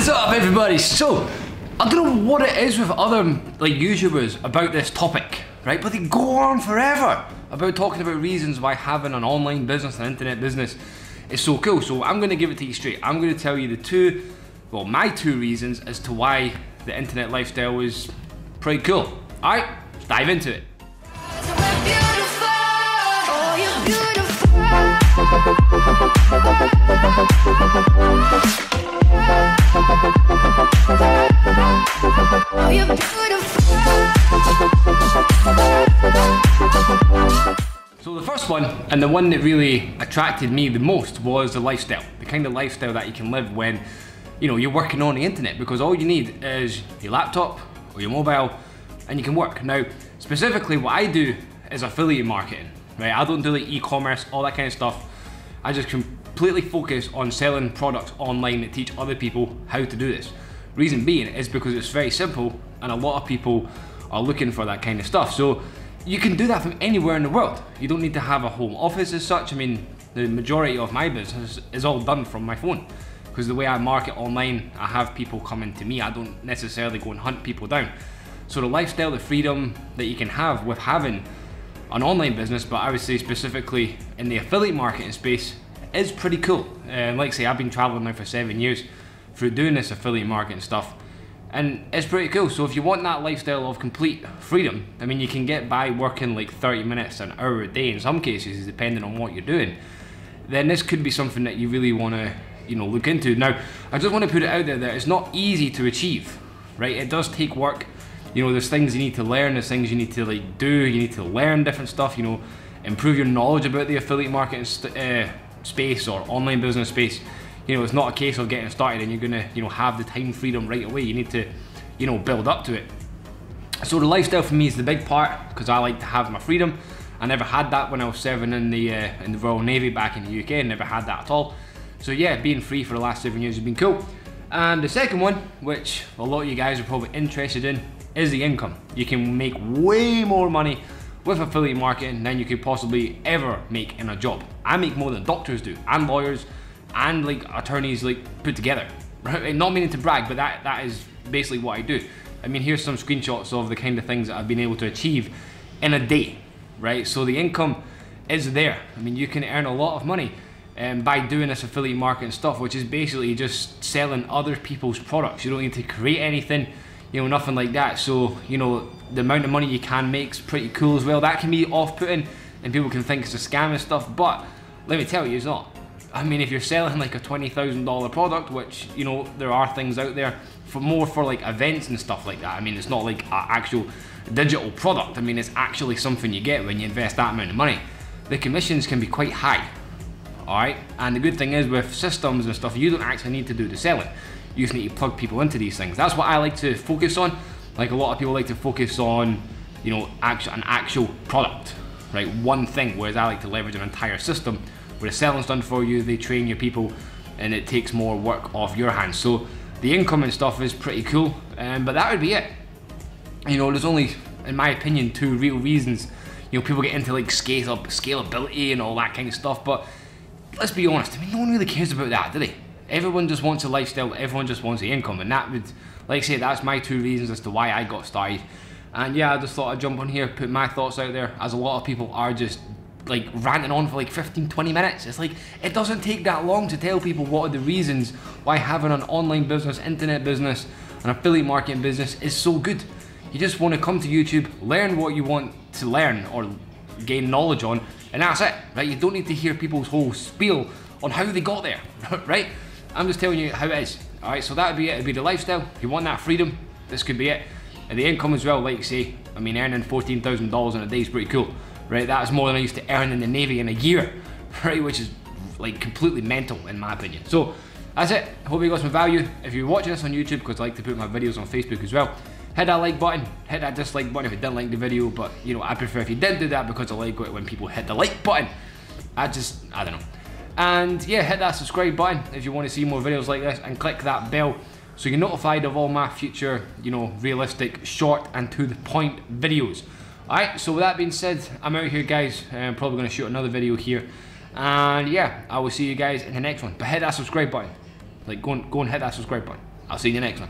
up, everybody? So, I don't know what it is with other like YouTubers about this topic, right? But they go on forever about talking about reasons why having an online business, an internet business, is so cool. So I'm going to give it to you straight. I'm going to tell you my two reasons as to why the internet lifestyle is pretty cool. All right, let's dive into it. So the first one, and the one that really attracted me the most, was the lifestyle. The kind of lifestyle that you can live when, you know, you're working on the internet, because all you need is your laptop or your mobile and you can work. Now, specifically what I do is affiliate marketing, right? I don't do like e-commerce, all that kind of stuff. I just completely focus on selling products online that teach other people how to do this. Reason being is because it's very simple and a lot of people are looking for that kind of stuff. So you can do that from anywhere in the world. You don't need to have a home office as such. I mean, the majority of my business is all done from my phone, because the way I market online, I have people coming to me. I don't necessarily go and hunt people down. So the lifestyle, the freedom that you can have with having an online business, but I would say specifically in the affiliate marketing space, is pretty cool. Like I say, I've been traveling now for 7 years through doing this affiliate marketing stuff, and it's pretty cool. So if you want that lifestyle of complete freedom, I mean, you can get by working like 30 minutes, an hour a day in some cases, depending on what you're doing, then this could be something that you really want to, you know, look into. Now, I just want to put it out there that it's not easy to achieve, right? It does take work. You know, there's things you need to learn, there's things you need to like do, you need to learn different stuff, you know, improve your knowledge about the affiliate marketing space or online business space. You know, it's not a case of getting started and you're gonna, you know, have the time freedom right away. You need to, you know, build up to it. So the lifestyle for me is the big part, because I like to have my freedom. I never had that when I was serving in the Royal Navy back in the UK. I never had that at all. So yeah, being free for the last 7 years has been cool. And the second one, which a lot of you guys are probably interested in, is the income. You can make way more money with affiliate marketing than you could possibly ever make in a job. I make more than doctors do, and lawyers, and like attorneys like put together. Right? Not meaning to brag, but that is basically what I do. I mean, here's some screenshots of the kind of things that I've been able to achieve in a day, right? So the income is there. I mean, you can earn a lot of money by doing this affiliate marketing stuff, which is basically just selling other people's products. You don't need to create anything, you know, nothing like that. So, you know, the amount of money you can make is pretty cool as well. That can be off-putting and people can think it's a scam and stuff, but let me tell you, it's not. I mean, if you're selling like a $20,000 product, which, you know, there are things out there for more for like events and stuff like that. I mean, it's not like an actual digital product. I mean, it's actually something you get when you invest that amount of money. The commissions can be quite high, all right? And the good thing is with systems and stuff, you don't actually need to do the selling. You just need to plug people into these things. That's what I like to focus on. Like a lot of people like to focus on, you know, an actual product, right? One thing, whereas I like to leverage an entire system where the selling's done for you, they train your people, and it takes more work off your hands. So the income and stuff is pretty cool, but that would be it. You know, there's only, in my opinion, two real reasons. You know, people get into like scalability and all that kind of stuff, but let's be honest, I mean, no one really cares about that, do they? Everyone just wants a lifestyle, everyone just wants the income, and that would, like I say, that's my two reasons as to why I got started. And yeah, I just thought I'd jump on here, put my thoughts out there, as a lot of people are just like ranting on for like 15-20 minutes. It's like, it doesn't take that long to tell people what are the reasons why having an online business, internet business, an affiliate marketing business is so good. You just want to come to YouTube, learn what you want to learn or gain knowledge on, and that's it, right? You don't need to hear people's whole spiel on how they got there, right? I'm just telling you how it is, all right? So that would be it. It'd be the lifestyle. If you want that freedom, this could be it. And the income as well, like say, I mean, earning $14,000 in a day is pretty cool, right? That's more than I used to earn in the Navy in a year, right? Which is like completely mental in my opinion. So that's it. I hope you got some value. If you're watching this on YouTube, because I like to put my videos on Facebook as well, hit that like button, hit that dislike button if you didn't like the video, but you know, I prefer if you didn't do that, because I like it when people hit the like button. I don't know. And yeah, hit that subscribe button if you want to see more videos like this, and click that bell so you're notified of all my future, you know, realistic, short and to the point videos. Alright, so with that being said, I'm out here guys. I'm probably going to shoot another video here, and yeah, I will see you guys in the next one. But hit that subscribe button, like go and hit that subscribe button. I'll see you next one.